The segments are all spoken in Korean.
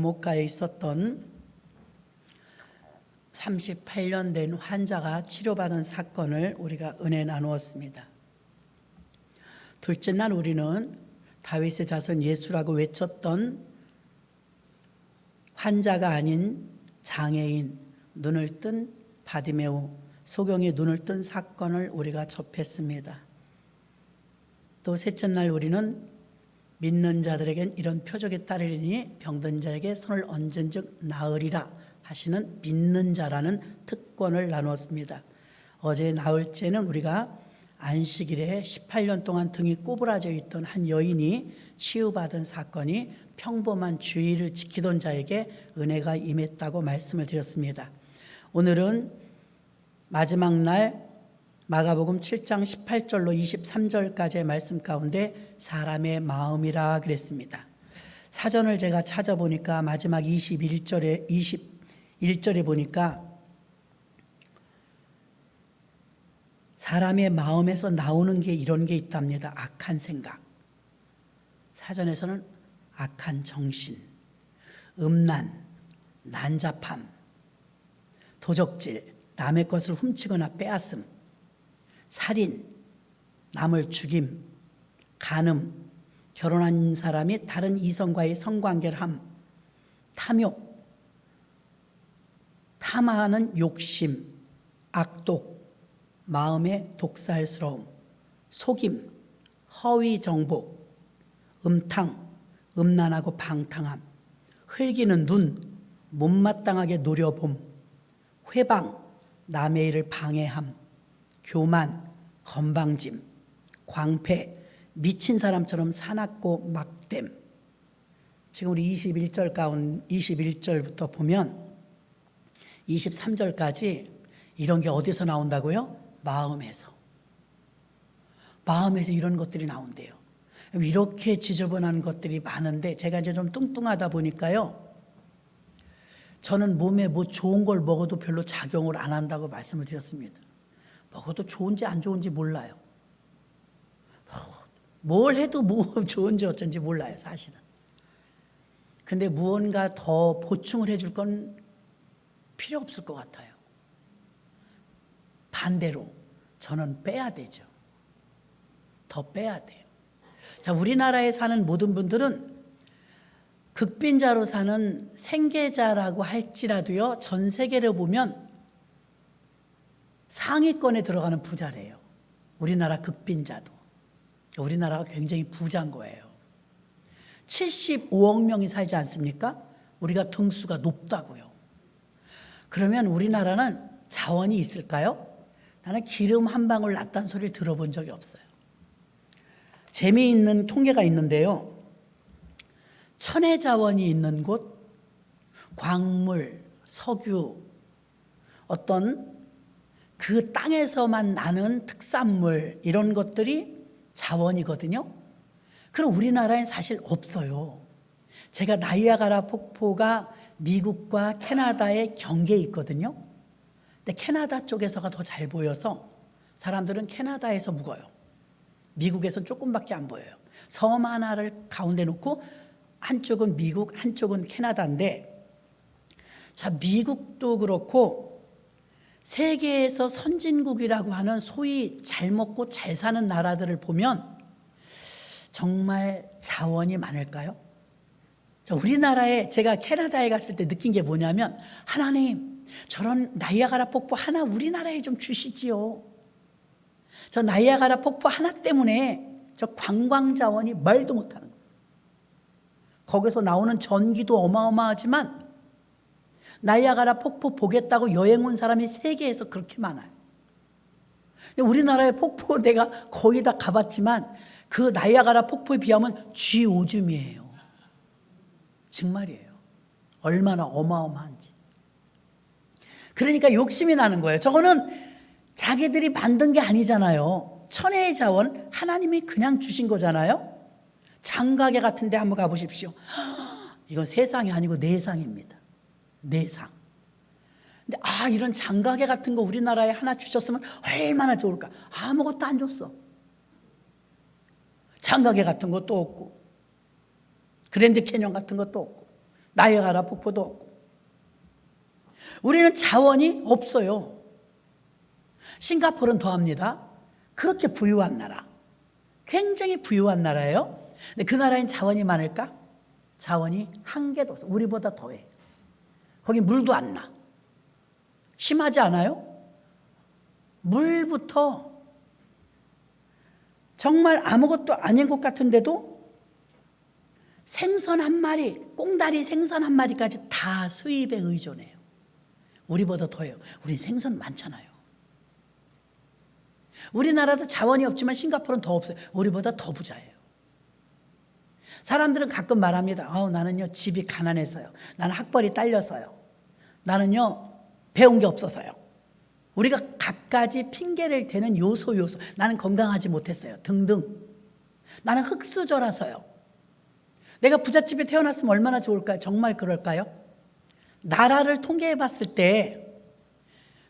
감옥가에 있었던 38년 된 환자가 치료받은 사건을 우리가 은혜 나누었습니다. 둘째 날 우리는 다윗의 자손 예수라고 외쳤던 환자가 아닌 장애인, 눈을 뜬 바디메오, 소경이 눈을 뜬 사건을 우리가 접했습니다. 또 셋째 날 우리는 믿는 자들에겐 이런 표적이 따르리니 병든 자에게 손을 얹은 즉 나으리라 하시는 믿는 자라는 특권을 나누었습니다. 어제 나흘째는 우리가 안식일에 18년 동안 등이 꼬부라져 있던 한 여인이 치유받은 사건이 평범한 주의를 지키던 자에게 은혜가 임했다고 말씀을 드렸습니다. 오늘은 마지막 날 마가복음 7장 18절로 23절까지의 말씀 가운데 사람의 마음이라 그랬습니다. 사전을 제가 찾아보니까 마지막 21절에 보니까 사람의 마음에서 나오는 게 이런 게 있답니다. 악한 생각, 사전에서는 악한 정신, 음란, 난잡함, 도적질, 남의 것을 훔치거나 빼앗음, 살인, 남을 죽임, 간음, 결혼한 사람이 다른 이성과의 성관계를 함, 탐욕, 탐하는 욕심, 악독, 마음의 독살스러움, 속임, 허위 정보, 음탕, 음란하고 방탕함, 흘기는 눈, 못마땅하게 노려봄, 회방, 남의 일을 방해함, 교만, 건방짐, 광패, 미친 사람처럼 사납고 막댐. 지금 우리 21절부터 보면 23절까지 이런 게 어디서 나온다고요? 마음에서 이런 것들이 나온대요. 이렇게 지저분한 것들이 많은데 제가 이제 좀 뚱뚱하다 보니까요, 저는 몸에 뭐 좋은 걸 먹어도 별로 작용을 안 한다고 말씀을 드렸습니다. 먹어도 좋은지 안 좋은지 몰라요. 뭘 해도 뭐 좋은지 어쩐지 몰라요, 사실은. 근데 무언가 더 보충을 해줄 건 필요 없을 것 같아요. 반대로 저는 빼야 되죠. 더 빼야 돼요. 자, 우리나라에 사는 모든 분들은 극빈자로 사는 생계자라고 할지라도요, 전 세계를 보면 상위권에 들어가는 부자래요. 우리나라 극빈자도. 우리나라가 굉장히 부자인 거예요. 75억 명이 살지 않습니까? 우리가 등수가 높다고요. 그러면 우리나라는 자원이 있을까요? 나는 기름 한 방울 났다는 소리를 들어본 적이 없어요. 재미있는 통계가 있는데요, 천혜 자원이 있는 곳, 광물, 석유, 어떤 그 땅에서만 나는 특산물, 이런 것들이 자원이거든요. 그럼 우리나라엔 사실 없어요. 제가 나이아가라 폭포가 미국과 캐나다의 경계에 있거든요. 근데 캐나다 쪽에서가 더 잘 보여서 사람들은 캐나다에서 묵어요. 미국에서는 조금밖에 안 보여요. 섬 하나를 가운데 놓고 한쪽은 미국, 한쪽은 캐나다인데, 자, 미국도 그렇고 세계에서 선진국이라고 하는 소위 잘 먹고 잘 사는 나라들을 보면 정말 자원이 많을까요? 자, 우리나라에, 제가 캐나다에 갔을 때 느낀 게 뭐냐면, 하나님, 저런 나이아가라 폭포 하나 우리나라에 좀 주시지요. 저 나이아가라 폭포 하나 때문에 저 관광 자원이 말도 못하는 거예요. 거기서 나오는 전기도 어마어마하지만 나이아가라 폭포 보겠다고 여행 온 사람이 세계에서 그렇게 많아요. 우리나라의 폭포 내가 거의 다 가봤지만 그 나이아가라 폭포에 비하면 쥐오줌이에요. 정말이에요. 얼마나 어마어마한지. 그러니까 욕심이 나는 거예요. 저거는 자기들이 만든 게 아니잖아요. 천혜의 자원 하나님이 그냥 주신 거잖아요. 장가게 같은 데 한번 가보십시오. 이건 세상이 아니고 내상입니다. 내상. 근데 이런 장가게 같은 거 우리나라에 하나 주셨으면 얼마나 좋을까. 아무것도 안 줬어. 장가게 같은 것도 없고 그랜드 캐년 같은 것도 없고 나이아가라 폭포도 없고. 우리는 자원이 없어요. 싱가포르는 더합니다. 그렇게 부유한 나라, 굉장히 부유한 나라예요. 근데 그 나라엔 자원이 많을까? 자원이 한 개도 없어. 우리보다 더해. 거기 물도 안 나. 심하지 않아요? 물부터 정말 아무것도 아닌 것 같은데도 생선 한 마리, 꽁다리 생선 한 마리까지 다 수입에 의존해요. 우리보다 더해요. 우린 생선 많잖아요. 우리나라도 자원이 없지만 싱가포르는 더 없어요. 우리보다 더 부자예요. 사람들은 가끔 말합니다. 나는요 집이 가난해서요. 나는 학벌이 딸려서요. 나는요 배운 게 없어서요. 우리가 갖가지 핑계를 대는 요소. 나는 건강하지 못했어요. 등등. 나는 흙수저라서요. 내가 부잣집에 태어났으면 얼마나 좋을까요? 정말 그럴까요? 나라를 통계해 봤을 때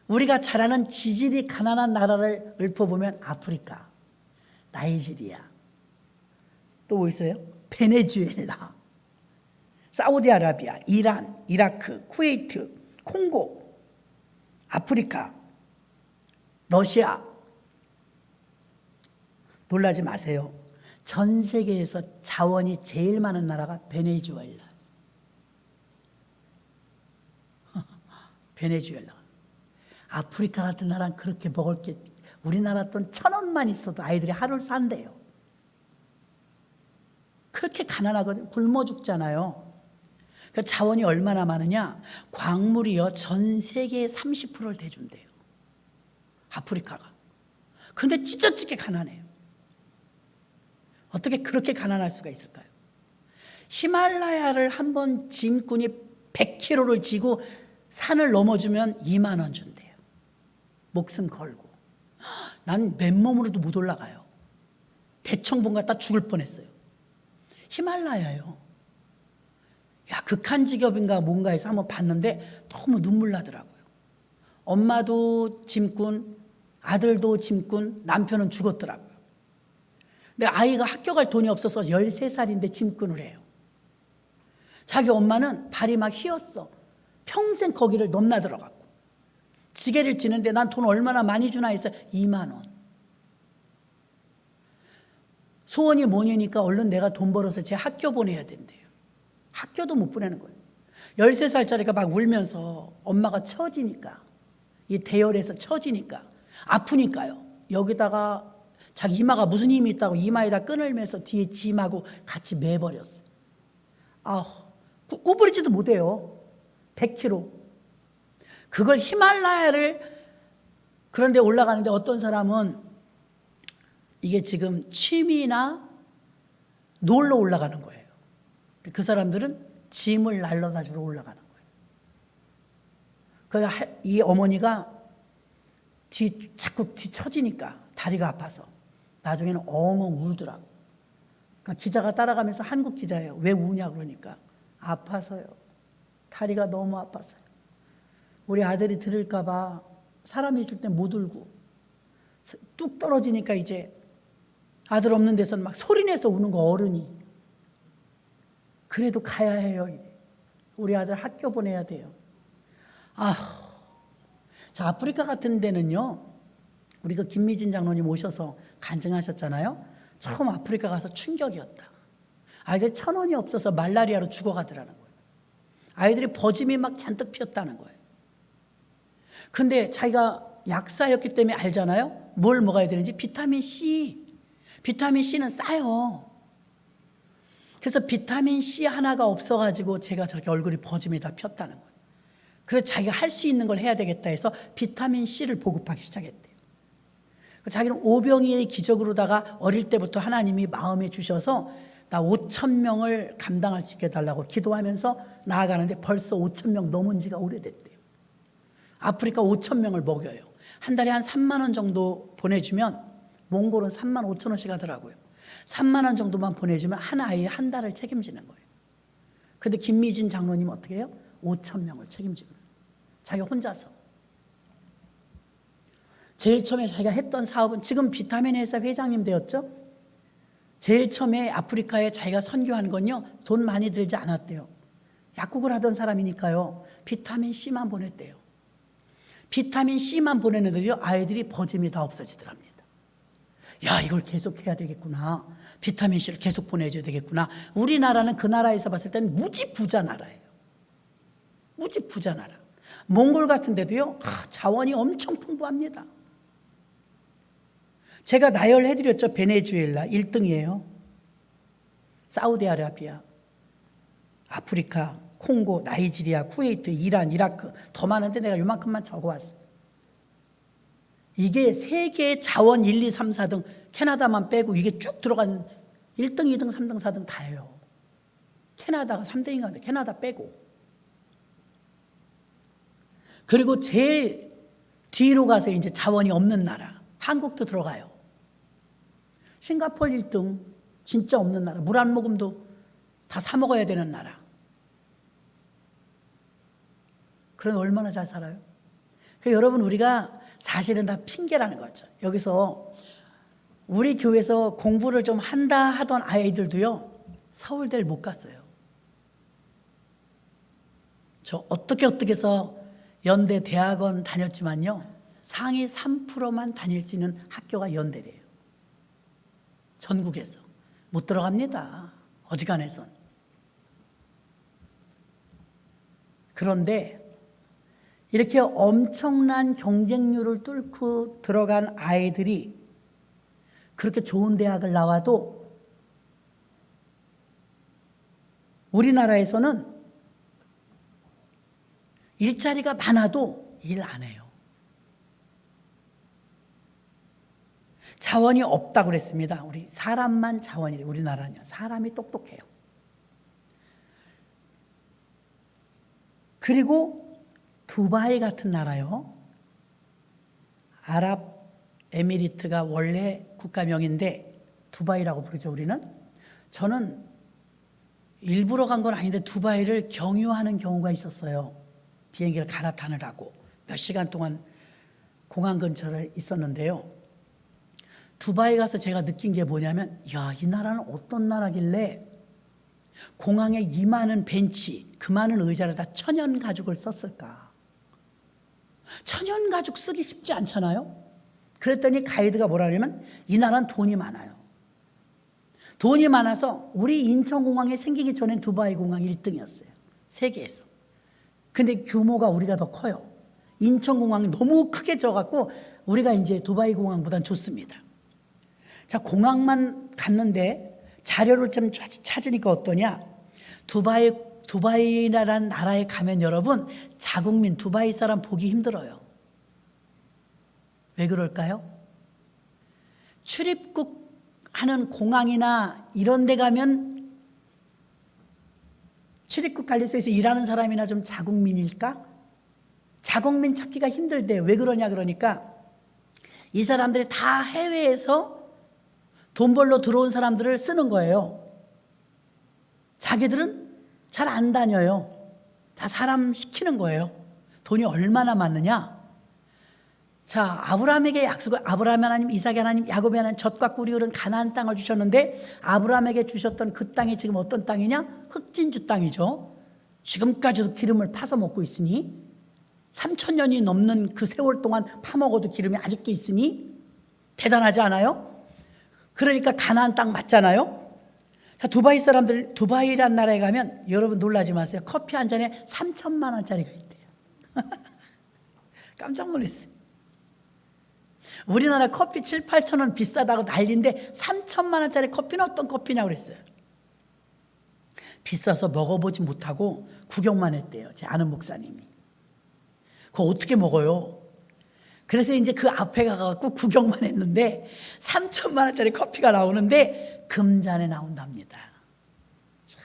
우리가 잘 아는 지질이 가난한 나라를 읊어보면 아프리카, 나이지리아, 또 뭐 있어요? 베네수엘라, 사우디아라비아, 이란, 이라크, 쿠웨이트, 콩고, 아프리카, 러시아. 놀라지 마세요. 전 세계에서 자원이 제일 많은 나라가 베네수엘라. 베네수엘라. 아프리카 같은 나라는 그렇게 먹을 게 우리나라 돈 1,000원만 있어도 아이들이 하루를 산대요. 그렇게 가난하거든요. 굶어 죽잖아요. 그 자원이 얼마나 많으냐? 광물이요 전 세계의 30%를 대준대요. 아프리카가. 근데 찢어지게 가난해요. 어떻게 그렇게 가난할 수가 있을까요? 히말라야를 한번 짐꾼이 100km를 지고 산을 넘어주면 2만 원 준대요. 목숨 걸고. 난 맨몸으로도 못 올라가요. 대청봉 갔다 죽을 뻔했어요. 히말라야요. 야, 극한직업인가 뭔가 해서 한번 봤는데 너무 눈물 나더라고요. 엄마도 짐꾼, 아들도 짐꾼, 남편은 죽었더라고요. 근데 아이가 학교 갈 돈이 없어서 13살인데 짐꾼을 해요. 자기 엄마는 발이 막 휘었어. 평생 거기를 넘나 들어갔고. 지게를 지는데 난 돈 얼마나 많이 주나 해서 2만 원. 소원이 뭐냐니까 얼른 내가 돈 벌어서 제 학교 보내야 된대요. 학교도 못 보내는 거예요. 13살짜리가 막 울면서 엄마가 처지니까, 이 대열에서 처지니까, 아프니까요. 여기다가 자기 이마가 무슨 힘이 있다고 이마에다 끈을 매서 뒤에 짐하고 같이 매버렸어요. 구부리지도 못해요. 100km. 그걸 히말라야를 그런데 올라가는데 어떤 사람은 이게 지금 취미나 놀러 올라가는 거예요. 그 사람들은 짐을 날라다 주러 올라가는 거예요. 그래서 이 어머니가 자꾸 뒤처지니까 다리가 아파서 나중에는 엉엉 울더라고. 그러니까 기자가 따라가면서 한국 기자예요. 왜 우냐 그러니까 아파서요. 다리가 너무 아파서요. 우리 아들이 들을까 봐 사람이 있을 때 못 울고 뚝 떨어지니까 이제 아들 없는 데서는 막 소리내서 우는 거 어른이. 그래도 가야 해요. 우리 아들 학교 보내야 돼요. 자, 아프리카 같은 데는요. 우리 그 김미진 장로님 오셔서 간증하셨잖아요. 처음 아프리카 가서 충격이었다. 아이들 1,000원이 없어서 말라리아로 죽어가더라는 거예요. 아이들이 버짐이 막 잔뜩 피었다는 거예요. 근데 자기가 약사였기 때문에 알잖아요. 뭘 먹어야 되는지. 비타민 C. 비타민 C는 싸요. 그래서 비타민 C 하나가 없어가지고 제가 저렇게 얼굴이 버짐이 다 폈다는 거예요. 그래서 자기가 할 수 있는 걸 해야 되겠다 해서 비타민 C를 보급하기 시작했대요. 자기는 오병이의 기적으로다가 어릴 때부터 하나님이 마음에 주셔서 나 5,000명을 감당할 수 있게 해달라고 기도하면서 나아가는데 벌써 5,000명 넘은 지가 오래됐대요. 아프리카 5,000명을 먹여요. 한 달에 한 3만 원 정도 보내주면 몽골은 3만 5천 원씩 하더라고요. 3만 원 정도만 보내주면 한 아이의 한 달을 책임지는 거예요. 그런데 김미진 장로님 어떻게 해요? 5,000명을 책임지고 자기가 혼자서. 제일 처음에 자기가 했던 사업은 지금 비타민 회사 회장님 되었죠. 제일 처음에 아프리카에 자기가 선교한 건요 돈 많이 들지 않았대요. 약국을 하던 사람이니까요. 비타민 C만 보냈대요. 비타민 C만 보내는데요. 아이들이 버짐이 다 없어지더랍니다. 야, 이걸 계속 해야 되겠구나. 비타민 C를 계속 보내줘야 되겠구나. 우리나라는 그 나라에서 봤을 때는 무지 부자 나라예요. 무지 부자 나라. 몽골 같은 데도요. 자원이 엄청 풍부합니다. 제가 나열해드렸죠. 베네수엘라 1등이에요. 사우디아라비아, 아프리카, 콩고, 나이지리아, 쿠웨이트, 이란, 이라크 더 많은데 내가 요만큼만 적어왔어요. 이게 세계의 자원 1, 2, 3, 4등 캐나다만 빼고 이게 쭉 들어간 1등, 2등, 3등, 4등 다예요. 캐나다가 3등인가 캐나다 빼고. 그리고 제일 뒤로 가서 이제 자원이 없는 나라 한국도 들어가요. 싱가포르 1등 진짜 없는 나라. 물 한 모금도 다 사 먹어야 되는 나라. 그럼 얼마나 잘 살아요? 그러니까 여러분 우리가 사실은 다 핑계라는 거죠. 여기서 우리 교회에서 공부를 좀 한다 하던 아이들도요. 서울대를 못 갔어요. 저 어떻게 해서 연대 대학원 다녔지만요. 상위 3%만 다닐 수 있는 학교가 연대래요. 전국에서. 못 들어갑니다. 어지간해선. 그런데 이렇게 엄청난 경쟁률을 뚫고 들어간 아이들이 그렇게 좋은 대학을 나와도 우리나라에서는 일자리가 많아도 일 안 해요. 자원이 없다고 그랬습니다. 우리 사람만 자원이래. 우리나라는 사람이 똑똑해요. 그리고 두바이 같은 나라요. 아랍에미리트가 원래 국가명인데 두바이라고 부르죠. 우리는. 저는 일부러 간 건 아닌데 두바이를 경유하는 경우가 있었어요. 비행기를 갈아타느라고 몇 시간 동안 공항 근처에 있었는데요. 두바이 가서 제가 느낀 게 뭐냐면 야, 이 나라는 어떤 나라길래 공항에 이 많은 벤치, 그 많은 의자를 다 천연 가죽을 썼을까? 천연 가죽 쓰기 쉽지 않잖아요. 그랬더니 가이드가 뭐라 그러냐면 이 나라는 돈이 많아요. 돈이 많아서 우리 인천공항이 생기기 전엔 두바이 공항 1등이었어요. 세계에서. 근데 규모가 우리가 더 커요. 인천공항이 너무 크게 져갖고 우리가 이제 두바이 공항보단 좋습니다. 자, 공항만 갔는데 자료를 좀 찾으니까 어떠냐? 두바이라는 나라에 가면 여러분 자국민 두바이 사람 보기 힘들어요. 왜 그럴까요? 출입국 하는 공항이나 이런 데 가면 출입국 관리소에서 일하는 사람이나 좀 자국민일까? 자국민 찾기가 힘들대요. 왜 그러냐 그러니까 이 사람들이 다 해외에서 돈 벌러 들어온 사람들을 쓰는 거예요. 자기들은 잘 안 다녀요. 다 사람 시키는 거예요. 돈이 얼마나 많느냐? 자, 아브라함에게 약속을 아브라함 하나님, 이삭 하나님, 야곱의 하나님, 젖과 꿀이 흐른 가나안 땅을 주셨는데 아브라함에게 주셨던 그 땅이 지금 어떤 땅이냐? 흑진주 땅이죠. 지금까지도 기름을 파서 먹고 있으니 3,000년이 넘는 그 세월 동안 파먹어도 기름이 아직도 있으니 대단하지 않아요? 그러니까 가나안 땅 맞잖아요. 자, 두바이 사람들, 두바이란 나라에 가면 여러분 놀라지 마세요. 커피 한 잔에 3,000만 원짜리가 있대요. 깜짝 놀랐어요. 우리나라 커피 7, 8천 원 비싸다고 난리인데 3,000만 원짜리 커피는 어떤 커피냐고 그랬어요. 비싸서 먹어보지 못하고 구경만 했대요. 제 아는 목사님이. 그거 어떻게 먹어요? 그래서 이제 그 앞에 가갖고 구경만 했는데 3,000만 원짜리 커피가 나오는데 금잔에 나온답니다. 자,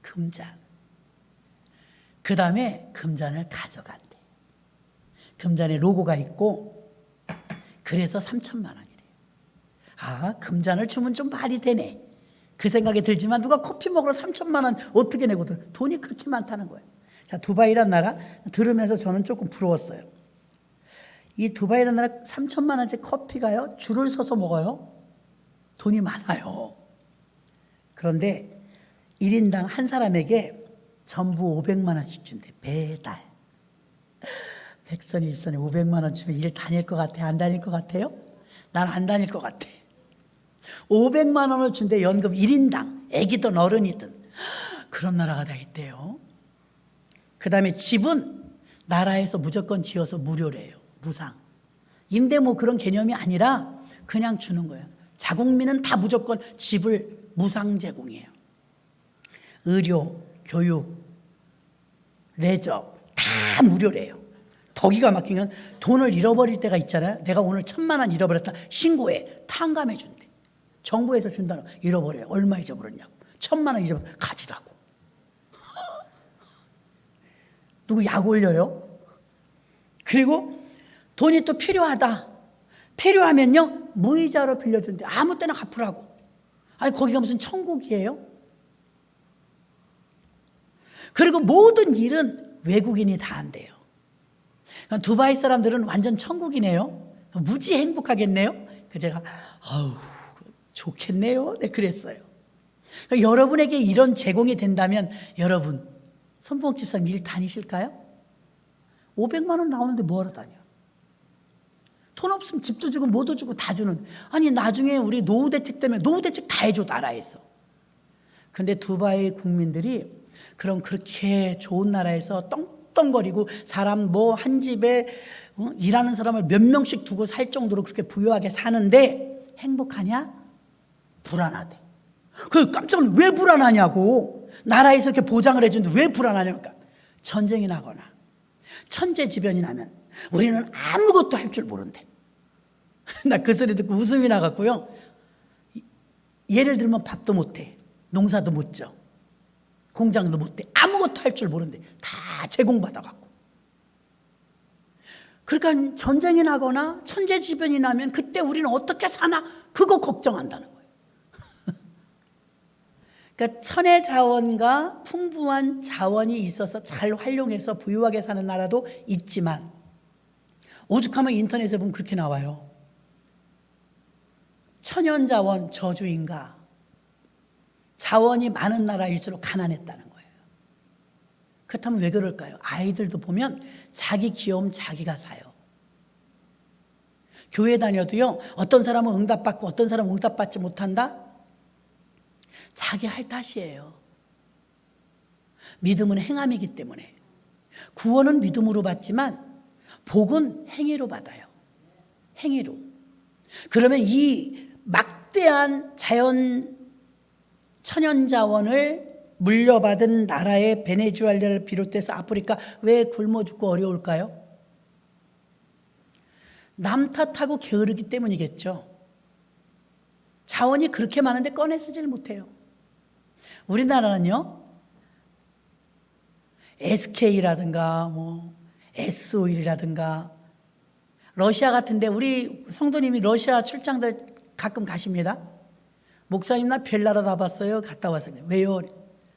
금잔. 그 다음에 금잔을 가져간대. 금잔에 로고가 있고 그래서 3,000만 원이래요. 아, 금잔을 주면 좀 말이 되네. 그 생각이 들지만 누가 커피 먹으러 3,000만 원 어떻게 내고 돈이 그렇게 많다는 거예요. 자, 두바이란 나라 들으면서 저는 조금 부러웠어요. 이 두바이라는 나라 3,000만 원짜리 커피가요 줄을 서서 먹어요. 돈이 많아요. 그런데 1인당 한 사람에게 전부 500만 원씩 준대. 매달. 백선이 집사님 500만 원 주면 일 다닐 것 같아? 안 다닐 것 같아요? 난 안 다닐 것 같아. 500만 원을 준대. 연금 1인당. 애기든 어른이든. 그런 나라가 다 있대요. 그 다음에 집은 나라에서 무조건 지어서 무료래요. 무상. 임대 뭐 그런 개념이 아니라 그냥 주는 거예요. 자국민은 다 무조건 집을 무상 제공해요. 의료, 교육, 레저 다 무료래요. 더 기가 막힌 건 돈을 잃어버릴 때가 있잖아요. 내가 오늘 1,000만 원 잃어버렸다. 신고해. 탕감해 준대. 정부에서 준다는 잃어버려요. 얼마 잊어버렸냐고. 1,000만 원 잃어버렸다. 가지라고. 누구 약 올려요? 그리고 돈이 또 필요하다. 필요하면요. 무이자로 빌려준대. 아무 때나 갚으라고. 아니 거기가 무슨 천국이에요? 그리고 모든 일은 외국인이 다 한대요. 두바이 사람들은 완전 천국이네요. 무지 행복하겠네요. 그래서 제가 아우 좋겠네요. 네 그랬어요. 여러분에게 이런 제공이 된다면 여러분 손봉 집사님 일 다니실까요? 500만 원 나오는데 뭐하러 다녀? 돈 없으면 집도 주고 뭐도 주고 다 주는. 아니 나중에 우리 노후대책 때문에 노후대책 다 해줘 나라에서. 근데 두바이 국민들이 그럼 그렇게 좋은 나라에서 떵떵거리고 사람 뭐 한 집에 일하는 사람을 몇 명씩 두고 살 정도로 그렇게 부유하게 사는데 행복하냐? 불안하대. 그 깜짝 놀라 왜 불안하냐고. 나라에서 이렇게 보장을 해주는데 왜 불안하냐니까. 전쟁이 나거나 천재지변이 나면 우리는 아무것도 할 줄 모른대. 나 그 소리 듣고 웃음이 나갔고요. 예를 들면 밥도 못해. 농사도 못 져. 공장도 못해. 아무것도 할 줄 모른대. 다 제공받아갖고. 그러니까 전쟁이 나거나 천재지변이 나면 그때 우리는 어떻게 사나 그거 걱정한다는 거예요. 그러니까 천의 자원과 풍부한 자원이 있어서 잘 활용해서 부유하게 사는 나라도 있지만 오죽하면 인터넷에 보면 그렇게 나와요. 천연자원 저주인가. 자원이 많은 나라일수록 가난했다는 거예요. 그렇다면 왜 그럴까요? 아이들도 보면 자기 귀여움 자기가 사요. 교회 다녀도요. 어떤 사람은 응답받고 어떤 사람은 응답받지 못한다? 자기 할 탓이에요. 믿음은 행함이기 때문에. 구원은 믿음으로 받지만 복은 행위로 받아요. 행위로. 그러면 이 막대한 천연자원을 물려받은 나라의 베네수엘라를 비롯해서 아프리카 왜 굶어 죽고 어려울까요? 남 탓하고 게으르기 때문이겠죠. 자원이 그렇게 많은데 꺼내 쓰질 못해요. 우리나라는요. SK라든가 뭐 S-오일이라든가 러시아 같은데 우리 성도님이 러시아 출장들 가끔 가십니다. 목사님 나 별나라 다 봤어요. 갔다 와서. 왜요?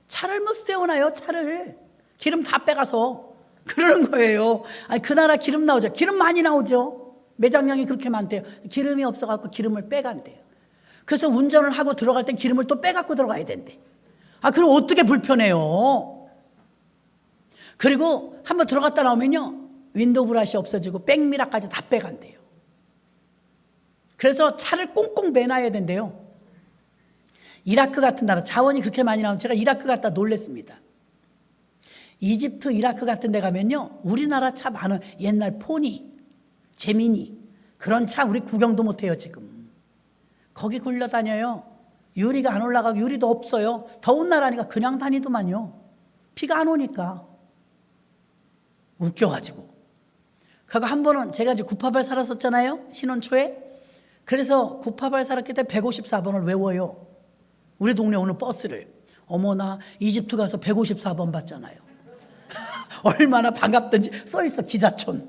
차를 못 세워놔요. 차를. 기름 다 빼가서. 그러는 거예요. 아니 그 나라 기름 나오죠. 기름 많이 나오죠. 매장량이 그렇게 많대요. 기름이 없어갖고 기름을 빼간대요. 그래서 운전을 하고 들어갈 땐 기름을 또 빼갖고 들어가야 된대. 아 그럼 어떻게 불편해요. 그리고 한번 들어갔다 나오면요. 윈도우 브러시 없어지고 백미러까지 다 빼간대요. 그래서 차를 꽁꽁 매놔야 된대요. 이라크 같은 나라 자원이 그렇게 많이 나오면 제가 이라크 갔다 놀랬습니다. 이집트 이라크 같은 데 가면요. 우리나라 차 많은 옛날 포니 제미니 그런 차 우리 구경도 못해요 지금. 거기 굴러다녀요. 유리가 안 올라가고 유리도 없어요. 더운 나라니까 그냥 다니더만요. 비가 안 오니까. 웃겨가지고. 그리고 한 번은 제가 이제 988 살았었잖아요. 신혼 초에. 그래서 988 살았기 때문에 154번을 외워요. 우리 동네 오는 버스를. 어머나 이집트 가서 154번 봤잖아요. 얼마나 반갑던지 써있어 기자촌.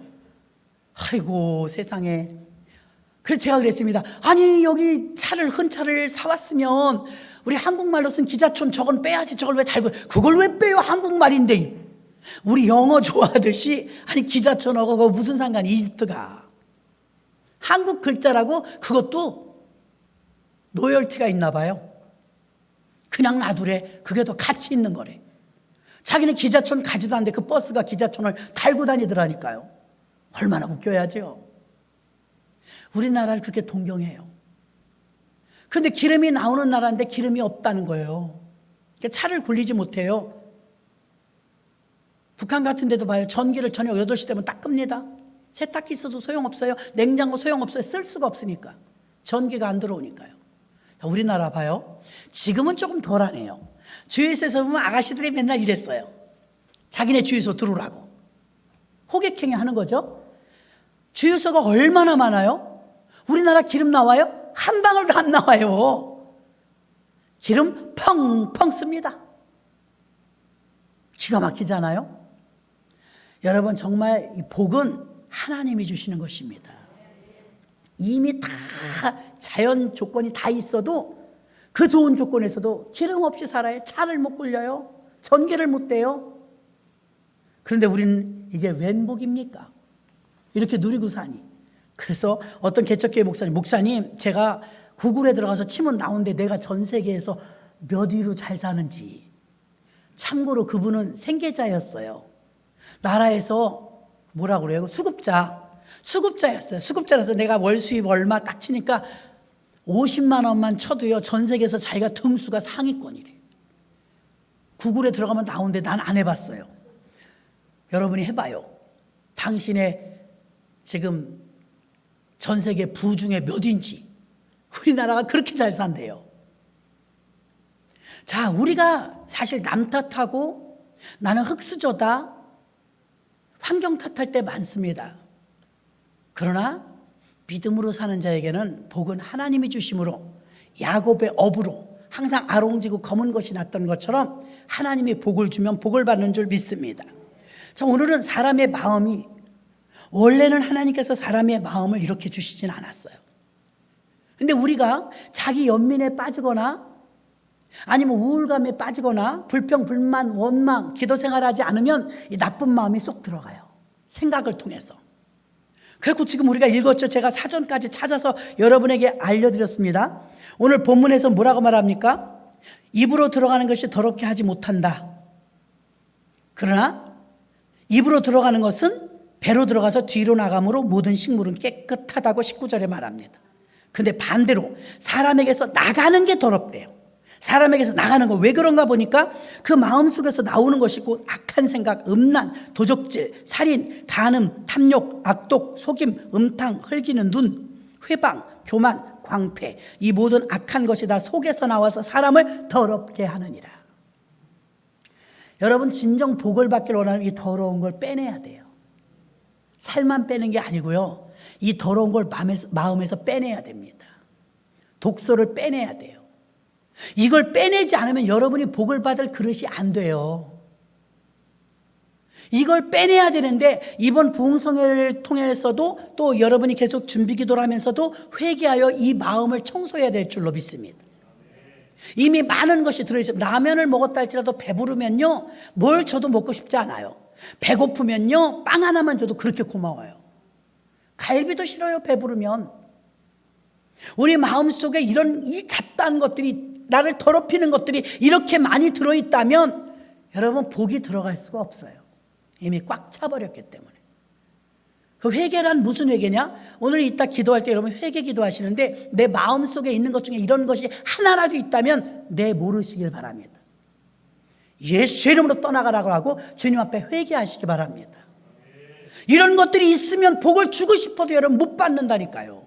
아이고 세상에. 그래서 제가 그랬습니다. 아니 여기 흔 차를 사왔으면 우리 한국말로 쓴 기자촌 저건 빼야지. 저걸 왜 달고 그걸 왜 빼요. 한국말인데. 우리 영어 좋아하듯이 아니 기자촌하고 무슨 상관이 이집트가. 한국 글자라고 그것도 로열티가 있나 봐요. 그냥 놔두래. 그게 더 가치 있는 거래. 자기는 기자촌 가지도 않는데 그 버스가 기자촌을 달고 다니더라니까요. 얼마나 웃겨야죠. 우리나라를 그렇게 동경해요. 그런데 기름이 나오는 나라인데 기름이 없다는 거예요. 차를 굴리지 못해요. 북한 같은 데도 봐요. 전기를 저녁 8시 되면 딱 끕니다. 세탁기 있어도 소용없어요. 냉장고 소용없어요. 쓸 수가 없으니까. 전기가 안 들어오니까요. 우리나라 봐요. 지금은 조금 덜하네요. 주유소에서 보면 아가씨들이 맨날 이랬어요. 자기네 주유소 들어오라고. 호객행위 하는 거죠. 주유소가 얼마나 많아요? 우리나라 기름 나와요? 한 방울도 안 나와요. 기름 펑펑 씁니다. 기가 막히잖아요. 여러분, 정말 이 복은 하나님이 주시는 것입니다. 이미 다 자연 조건이 다 있어도 그 좋은 조건에서도 기름 없이 살아요. 차를 못 굴려요. 전기를 못 대요. 그런데 우리는 이게 웬 복입니까? 이렇게 누리고 사니. 그래서 어떤 개척교회 목사님 제가 구글에 들어가서 치면 나오는데 내가 전 세계에서 몇 위로 잘 사는지. 참고로 그분은 생계자였어요. 나라에서 뭐라고 그래요? 수급자였어요. 수급자라서 내가 월 수입 얼마 딱 치니까 50만 원만 쳐도요, 전 세계에서 자기가 등수가 상위권이래. 구글에 들어가면 나오는데 난 안 해봤어요. 여러분이 해봐요. 당신의 지금 전 세계 부 중에 몇인지. 우리나라가 그렇게 잘 산대요. 자, 우리가 사실 남 탓하고 나는 흙수저다, 환경 탓할 때 많습니다. 그러나 믿음으로 사는 자에게는 복은 하나님이 주심으로, 야곱의 업으로 항상 아롱지고 검은 것이 났던 것처럼 하나님이 복을 주면 복을 받는 줄 믿습니다. 자, 오늘은 사람의 마음이, 원래는 하나님께서 사람의 마음을 이렇게 주시진 않았어요. 근데 우리가 자기 연민에 빠지거나 아니면 우울감에 빠지거나 불평, 불만, 원망, 기도 생활하지 않으면 이 나쁜 마음이 쏙 들어가요. 생각을 통해서. 그래서 지금 우리가 읽었죠. 제가 사전까지 찾아서 여러분에게 알려드렸습니다. 오늘 본문에서 뭐라고 말합니까? 입으로 들어가는 것이 더럽게 하지 못한다. 그러나 입으로 들어가는 것은 배로 들어가서 뒤로 나가므로 모든 식물은 깨끗하다고 19절에 말합니다. 근데 반대로 사람에게서 나가는 게 더럽대요. 사람에게서 나가는 거 왜 그런가 보니까 그 마음속에서 나오는 것이 곧 악한 생각, 음란, 도적질, 살인, 간음, 탐욕, 악독, 속임, 음탕, 흘기는 눈, 회방, 교만, 광패, 이 모든 악한 것이 다 속에서 나와서 사람을 더럽게 하느니라. 여러분, 진정 복을 받기를 원하면 이 더러운 걸 빼내야 돼요. 살만 빼는 게 아니고요, 이 더러운 걸 마음에서 빼내야 됩니다. 독소를 빼내야 돼요. 이걸 빼내지 않으면 여러분이 복을 받을 그릇이 안 돼요. 이걸 빼내야 되는데 이번 부흥성회를 통해서도 또 여러분이 계속 준비기도를 하면서도 회개하여 이 마음을 청소해야 될 줄로 믿습니다. 이미 많은 것이 들어있어요. 라면을 먹었다 할지라도 배부르면요, 뭘 줘도 먹고 싶지 않아요. 배고프면요, 빵 하나만 줘도 그렇게 고마워요. 갈비도 싫어요, 배부르면. 우리 마음속에 이런 이 잡다한 것들이, 나를 더럽히는 것들이 이렇게 많이 들어있다면 여러분, 복이 들어갈 수가 없어요. 이미 꽉 차버렸기 때문에. 그 회개란 무슨 회개냐? 오늘 이따 기도할 때 여러분 회개 기도하시는데 내 마음속에 있는 것 중에 이런 것이 하나라도 있다면 내 모르시길 바랍니다. 예수의 이름으로 떠나가라고 하고 주님 앞에 회개하시기 바랍니다. 이런 것들이 있으면 복을 주고 싶어도 여러분 못 받는다니까요.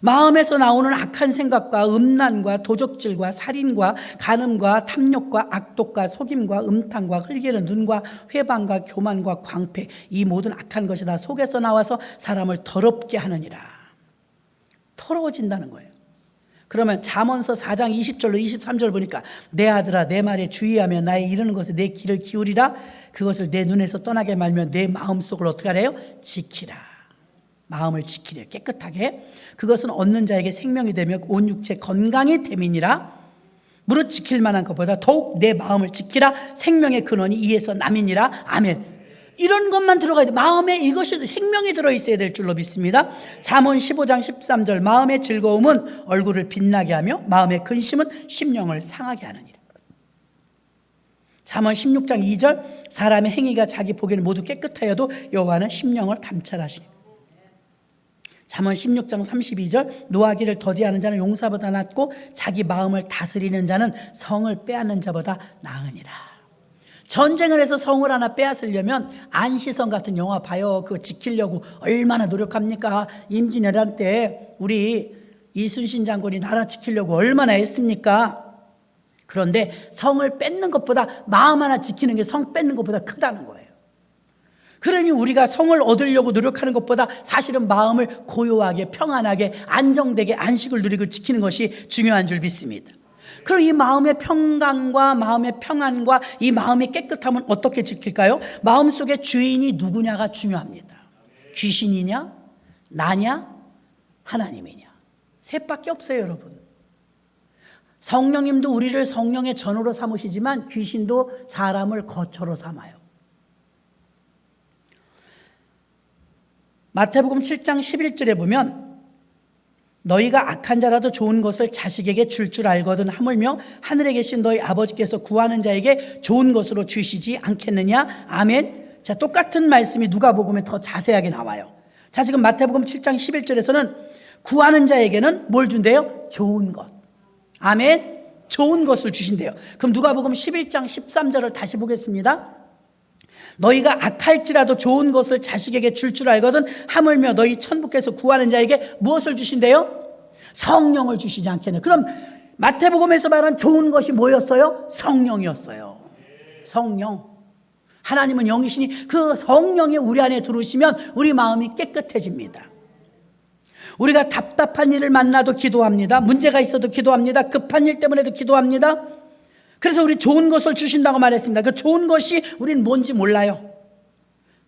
마음에서 나오는 악한 생각과 음란과 도적질과 살인과 간음과 탐욕과 악독과 속임과 음탕과 흘기는 눈과 회방과 교만과 광패, 이 모든 악한 것이 다 속에서 나와서 사람을 더럽게 하느니라. 더러워진다는 거예요. 그러면 잠언서 4장 20절로 23절 보니까 내 아들아 내 말에 주의하며 나의 이르는 것에 내 귀를 기울이라. 그것을 내 눈에서 떠나게 말며 내 마음속을 어떻게 하래요? 지키라. 마음을 지키려 깨끗하게. 그것은 얻는 자에게 생명이 되며 온 육체 건강이 됨이니라. 무릇 지킬 만한 것보다 더욱 내 마음을 지키라. 생명의 근원이 이에서 남이니라. 아멘. 이런 것만 들어가야 돼. 마음에 이것이 생명이 들어있어야 될 줄로 믿습니다. 잠언 15장 13절 마음의 즐거움은 얼굴을 빛나게 하며 마음의 근심은 심령을 상하게 하느니라. 잠언 16장 2절 사람의 행위가 자기 보기에는 모두 깨끗하여도 여호와는 심령을 감찰하시니. 잠언 16장 32절 노하기를 더디하는 자는 용사보다 낫고 자기 마음을 다스리는 자는 성을 빼앗는 자보다 나으니라. 전쟁을 해서 성을 하나 빼앗으려면 안시성 같은 영화 봐요. 그거 지키려고 얼마나 노력합니까? 임진왜란 때 우리 이순신 장군이 나라 지키려고 얼마나 했습니까? 그런데 성을 뺏는 것보다 마음 하나 지키는 게 성 뺏는 것보다 크다는 거예요. 그러니 우리가 성을 얻으려고 노력하는 것보다 사실은 마음을 고요하게 평안하게 안정되게 안식을 누리고 지키는 것이 중요한 줄 믿습니다. 그럼 이 마음의 평강과 마음의 평안과 이 마음의 깨끗함은 어떻게 지킬까요? 마음속의 주인이 누구냐가 중요합니다. 귀신이냐? 나냐? 하나님이냐? 셋밖에 없어요, 여러분. 성령님도 우리를 성령의 전으로 삼으시지만 귀신도 사람을 거처로 삼아요. 마태복음 7장 11절에 보면 너희가 악한 자라도 좋은 것을 자식에게 줄 알거든 하물며 하늘에 계신 너희 아버지께서 구하는 자에게 좋은 것으로 주시지 않겠느냐. 아멘. 자, 똑같은 말씀이 누가복음에 더 자세하게 나와요. 자, 지금 마태복음 7장 11절에서는 구하는 자에게는 뭘 준대요? 좋은 것. 아멘. 좋은 것을 주신대요. 그럼 누가복음 11장 13절을 다시 보겠습니다. 너희가 악할지라도 좋은 것을 자식에게 줄 알거든 하물며 너희 천부께서 구하는 자에게 무엇을 주신대요? 성령을 주시지 않겠네. 그럼 마태복음에서 말한 좋은 것이 뭐였어요? 성령이었어요. 성령. 하나님은 영이시니 그 성령이 우리 안에 들어오시면 우리 마음이 깨끗해집니다. 우리가 답답한 일을 만나도 기도합니다. 문제가 있어도 기도합니다. 급한 일 때문에도 기도합니다. 그래서 우리 좋은 것을 주신다고 말했습니다. 그 좋은 것이 우리는 뭔지 몰라요.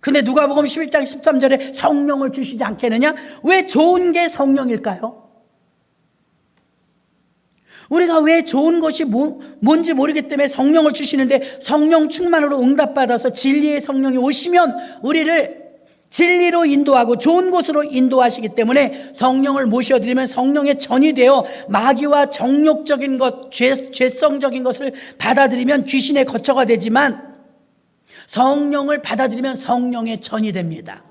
근데 누가복음 11장 13절에 성령을 주시지 않겠느냐? 왜 좋은 게 성령일까요? 우리가 왜 좋은 것이 뭔지 모르기 때문에 성령을 주시는데 성령 충만으로 응답받아서 진리의 성령이 오시면 우리를 진리로 인도하고 좋은 곳으로 인도하시기 때문에 성령을 모셔드리면 성령의 전이 되어 마귀와 정욕적인 것, 죄성적인 것을 받아들이면 귀신의 거처가 되지만 성령을 받아들이면 성령의 전이 됩니다.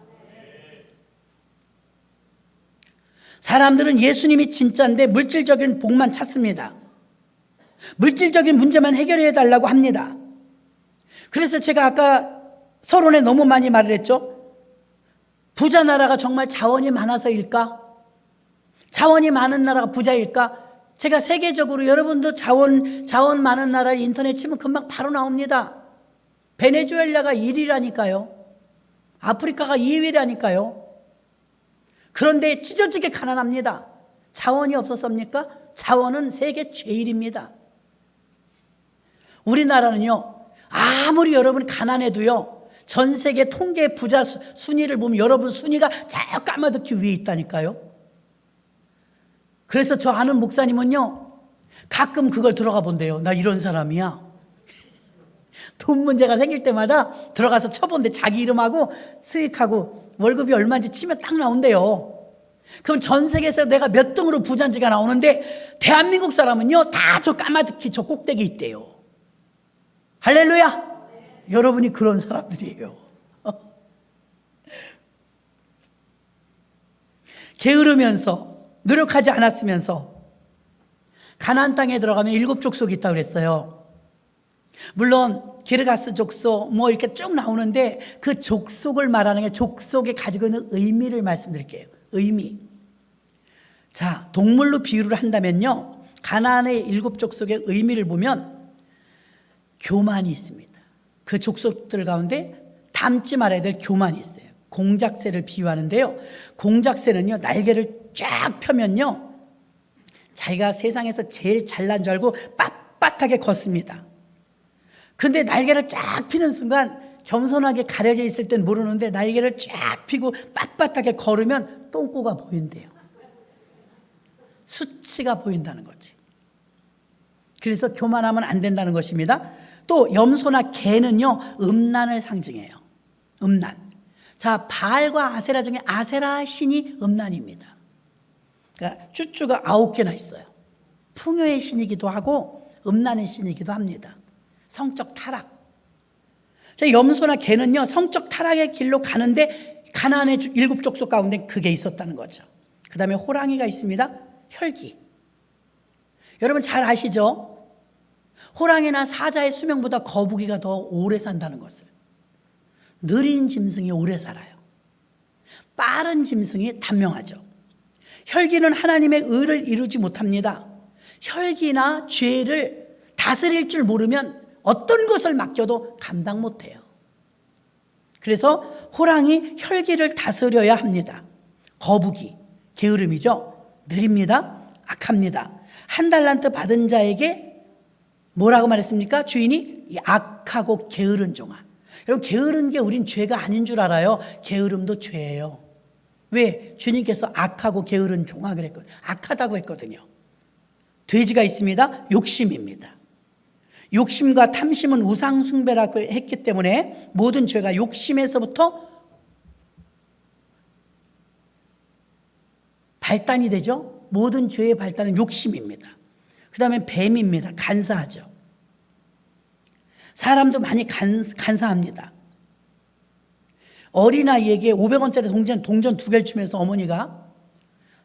사람들은 예수님이 진짜인데 물질적인 복만 찾습니다. 물질적인 문제만 해결해 달라고 합니다. 그래서 제가 아까 서론에 너무 많이 말을 했죠. 부자 나라가 정말 자원이 많아서일까? 자원이 많은 나라가 부자일까? 제가 세계적으로 여러분도 자원 많은 나라를 인터넷 치면 금방 바로 나옵니다. 베네수엘라가 1위라니까요. 아프리카가 2위라니까요. 그런데 찢어지게 가난합니다. 자원이 없었습니까? 자원은 세계 제일입니다. 우리나라는요, 아무리 여러분 가난해도요, 전 세계 통계 부자 순위를 보면 여러분 순위가 저 까마득히 위에 있다니까요. 그래서 저 아는 목사님은요, 가끔 그걸 들어가 본대요. 나 이런 사람이야. 돈 문제가 생길 때마다 들어가서 쳐본대. 자기 이름하고 수익하고 월급이 얼마인지 치면 딱 나온대요. 그럼 전 세계에서 내가 몇 등으로 부자인지가 나오는데 대한민국 사람은요, 다 저 까마득히 저 꼭대기 있대요. 할렐루야. 여러분이 그런 사람들이에요. 게으르면서 노력하지 않았으면서 가나안 땅에 들어가면 7 족속이 있다고 그랬어요. 물론 게르가스 족속 뭐 이렇게 쭉 나오는데 그 족속을 말하는 게 족속에 가지고 있는 의미를 말씀드릴게요. 의미. 자, 동물로 비유를 한다면요, 가나안의 7 족속의 의미를 보면 교만이 있습니다. 그 족속들 가운데 닮지 말아야 될 교만이 있어요. 공작새를 비유하는데요, 공작새는요, 날개를 쫙 펴면요, 자기가 세상에서 제일 잘난 줄 알고 빳빳하게 걷습니다. 근데 날개를 쫙 피는 순간 겸손하게 가려져 있을 땐 모르는데 날개를 쫙 피고 빳빳하게 걸으면 똥꼬가 보인대요. 수치가 보인다는 거지. 그래서 교만하면 안 된다는 것입니다. 또 염소나 개는요, 음란을 상징해요. 음란. 자, 바알과 아세라 중에 아세라 신이 음란입니다. 그러니까 쭈쭈가 9개나 있어요. 풍요의 신이기도 하고 음란의 신이기도 합니다. 성적 타락. 자, 염소나 개는요, 성적 타락의 길로 가는데 가나안의 7족속 가운데 그게 있었다는 거죠. 그 다음에 호랑이가 있습니다. 혈기. 여러분 잘 아시죠? 호랑이나 사자의 수명보다 거북이가 더 오래 산다는 것을. 느린 짐승이 오래 살아요. 빠른 짐승이 단명하죠. 혈기는 하나님의 의를 이루지 못합니다. 혈기나 죄를 다스릴 줄 모르면 어떤 것을 맡겨도 감당 못해요. 그래서 호랑이 혈기를 다스려야 합니다. 거북이, 게으름이죠. 느립니다. 악합니다. 한 달란트 받은 자에게 뭐라고 말했습니까? 주인이 이 악하고 게으른 종아. 여러분 게으른 게 우린 죄가 아닌 줄 알아요. 게으름도 죄예요. 왜? 주님께서 악하고 게으른 종아 그랬거든요. 악하다고 했거든요. 돼지가 있습니다. 욕심입니다. 욕심과 탐심은 우상 숭배라고 했기 때문에 모든 죄가 욕심에서부터 발단이 되죠. 모든 죄의 발단은 욕심입니다. 그 다음에 뱀입니다. 간사하죠. 사람도 많이 간사합니다. 어린아이에게 500원짜리 동전 2개를 주면서 어머니가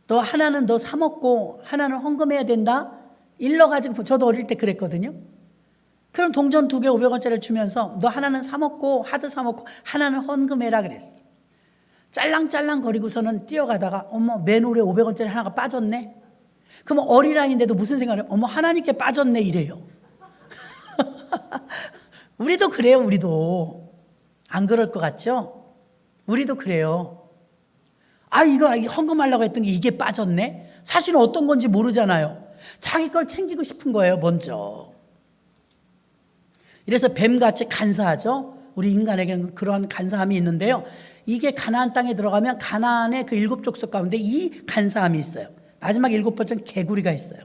너 하나는 너 사 먹고 하나는 헌금해야 된다. 일러가지고 저도 어릴 때 그랬거든요. 그럼 동전 2개 500원짜리를 주면서 너 하나는 사 먹고 하드 사 먹고 하나는 헌금해라 그랬어. 짤랑짤랑 거리고서는 뛰어가다가 어머 맨홀에 500원짜리 하나가 빠졌네. 그럼 어린아이인데도 무슨 생각을 해요? 어머 하나님께 빠졌네 이래요. 우리도 그래요. 우리도 안 그럴 것 같죠? 우리도 그래요. 아 이거 헌금하려고 했던 게 이게 빠졌네. 사실은 어떤 건지 모르잖아요. 자기 걸 챙기고 싶은 거예요 먼저. 이래서 뱀같이 간사하죠. 우리 인간에게는 그런 간사함이 있는데요. 이게 가나안 땅에 들어가면 가나안의 그 7족속 가운데 이 간사함이 있어요. 마지막 7번째는 개구리가 있어요.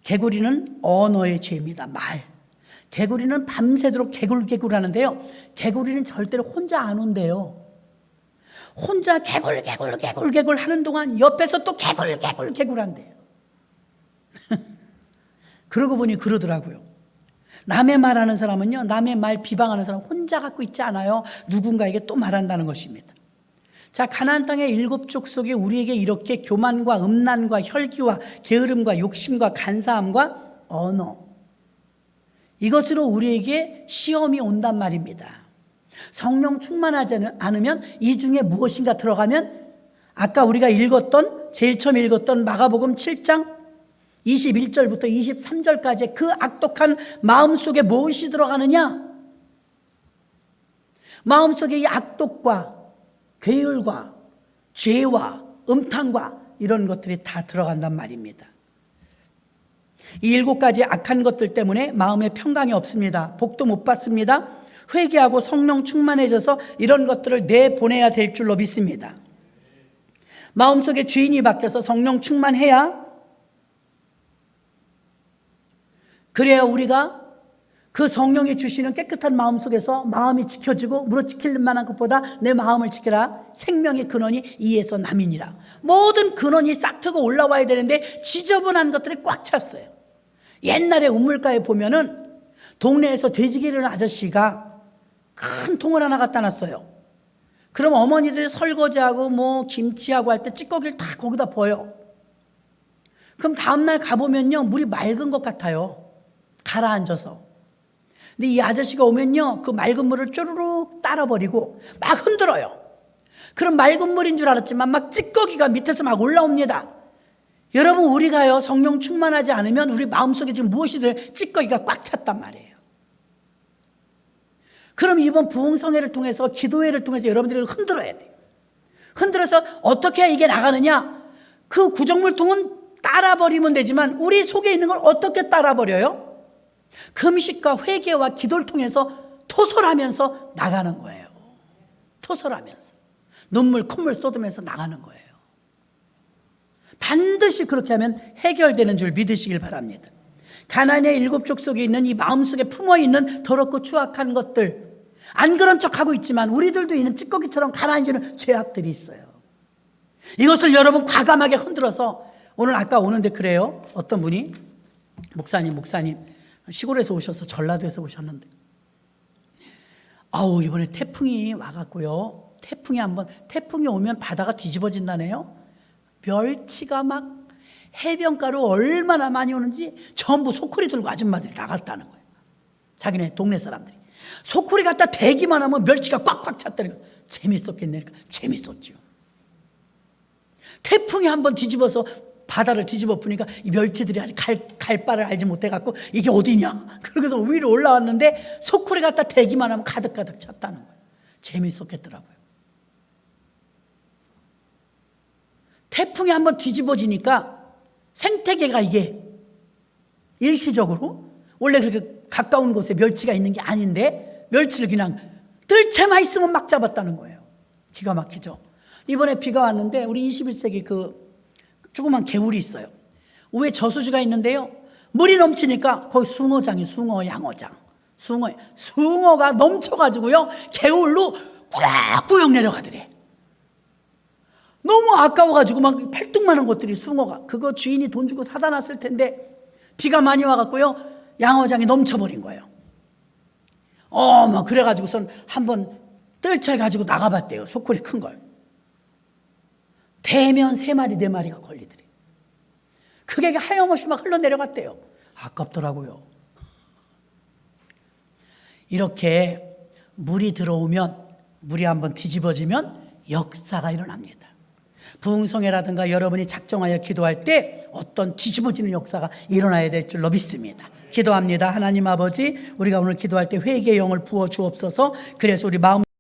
개구리는 언어의 죄입니다. 말. 개구리는 밤새도록 개굴개굴 하는데요. 개구리는 절대로 혼자 안 온대요. 혼자 개굴개굴 하는 동안 옆에서 또 개굴개굴 한대요. 그러고 보니 그러더라고요. 남의 말하는 사람은요, 남의 말 비방하는 사람 혼자 갖고 있지 않아요. 누군가에게 또 말한다는 것입니다. 자, 가나안 땅의 7족속이 우리에게 이렇게 교만과 음란과 혈기와 게으름과 욕심과 간사함과 언어, 이것으로 우리에게 시험이 온단 말입니다. 성령 충만하지 않으면 이 중에 무엇인가 들어가면 아까 우리가 읽었던 제일 처음 읽었던 마가복음 7장 21절부터 23절까지 그 악독한 마음속에 무엇이 들어가느냐? 마음속에 이 악독과 괴율과 죄와 음탕과 이런 것들이 다 들어간단 말입니다. 이 7가지 악한 것들 때문에 마음에 평강이 없습니다. 복도 못 받습니다. 회개하고 성령 충만해져서 이런 것들을 내보내야 될 줄로 믿습니다. 마음속에 주인이 바뀌어서 성령 충만해야 그래야 우리가 그 성령이 주시는 깨끗한 마음 속에서 마음이 지켜지고 무릇 지킬 만한 것보다 내 마음을 지켜라. 생명의 근원이 이에서 남이니라. 모든 근원이 싹트고 올라와야 되는데 지저분한 것들이 꽉 찼어요. 옛날에 우물가에 보면은 동네에서 돼지 기르는 아저씨가 큰 통을 하나 갖다 놨어요. 그럼 어머니들이 설거지하고 뭐 김치하고 할 때 찌꺼기를 다 거기다 버요. 그럼 다음날 가보면요 물이 맑은 것 같아요. 가라앉아서. 근데 이 아저씨가 오면요 그 맑은 물을 쪼르륵 따라버리고 막 흔들어요. 그럼 맑은 물인 줄 알았지만 막 찌꺼기가 밑에서 막 올라옵니다. 여러분 우리가요 성령 충만하지 않으면 우리 마음속에 지금 무엇이든 찌꺼기가 꽉 찼단 말이에요. 그럼 이번 부흥성회를 통해서 기도회를 통해서 여러분들이 흔들어야 돼요. 흔들어서 어떻게 해야 이게 나가느냐? 그 구정물통은 따라버리면 되지만 우리 속에 있는 걸 어떻게 따라버려요? 금식과 회개와 기도를 통해서 토설하면서 나가는 거예요. 토설하면서 눈물 콧물 쏟으면서 나가는 거예요. 반드시 그렇게 하면 해결되는 줄 믿으시길 바랍니다. 가나안의 7족속에 있는 이 마음속에 품어있는 더럽고 추악한 것들, 안 그런 척하고 있지만 우리들도 있는 찌꺼기처럼 가라앉는 죄악들이 있어요. 이것을 여러분 과감하게 흔들어서 오늘 아까 오는데 그래요. 어떤 분이 목사님 시골에서 오셔서 전라도에서 오셨는데 아우 이번에 태풍이 와갖고요. 태풍이 오면 바다가 뒤집어진다네요. 멸치가 막 해변가로 얼마나 많이 오는지 전부 소쿠리 들고 아줌마들이 나갔다는 거예요. 자기네 동네 사람들이 소쿠리 갖다 대기만 하면 멸치가 꽉꽉 찼다는 거예요. 재밌었겠네니까 재밌었죠. 태풍이 한번 뒤집어서 바다를 뒤집어 보니까 이 멸치들이 아직 갈 바를 알지 못해갖고 이게 어디냐 그래서 위로 올라왔는데 소쿠리 갖다 대기만 하면 가득가득 찼다는 거예요. 재밌었겠더라고요. 태풍이 한번 뒤집어지니까 생태계가 이게 일시적으로 원래 그렇게 가까운 곳에 멸치가 있는 게 아닌데 멸치를 그냥 뜰채만 있으면 막 잡았다는 거예요. 기가 막히죠. 이번에 비가 왔는데 우리 21세기 그 조그만 개울이 있어요. 위에 저수지가 있는데요. 물이 넘치니까 거기 숭어장이 숭어 양어장 숭어가 넘쳐가지고요 개울로 꾸역꾸역 내려가더래. 너무 아까워가지고 막 팔뚝만한 것들이 숭어가 그거 주인이 돈 주고 사다 놨을 텐데 비가 많이 와갖고요 양어장이 넘쳐버린 거예요. 막 그래가지고선 한번 뜰채 가지고 나가봤대요. 소쿠리 큰 걸. 대면 3마리 4마리가 걸리더래. 그게 하염없이 막 흘러내려갔대요. 아깝더라고요. 이렇게 물이 들어오면 물이 한번 뒤집어지면 역사가 일어납니다. 부흥성회라든가 여러분이 작정하여 기도할 때 어떤 뒤집어지는 역사가 일어나야 될 줄로 믿습니다. 기도합니다. 하나님 아버지, 우리가 오늘 기도할 때 회개의 영을 부어 주옵소서. 그래서 우리 마음